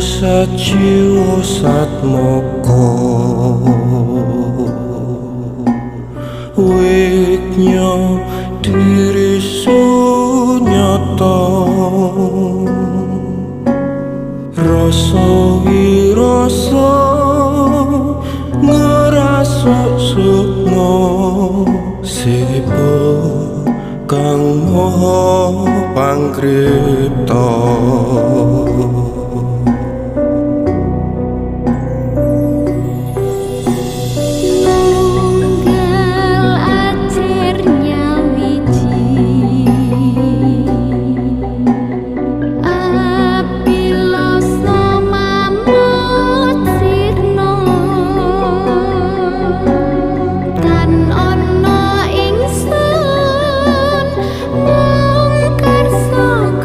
sajiwa satmoko wiknya diri sunyata rasa wirasa ngerasuk sukma sipo kang moho pangkripta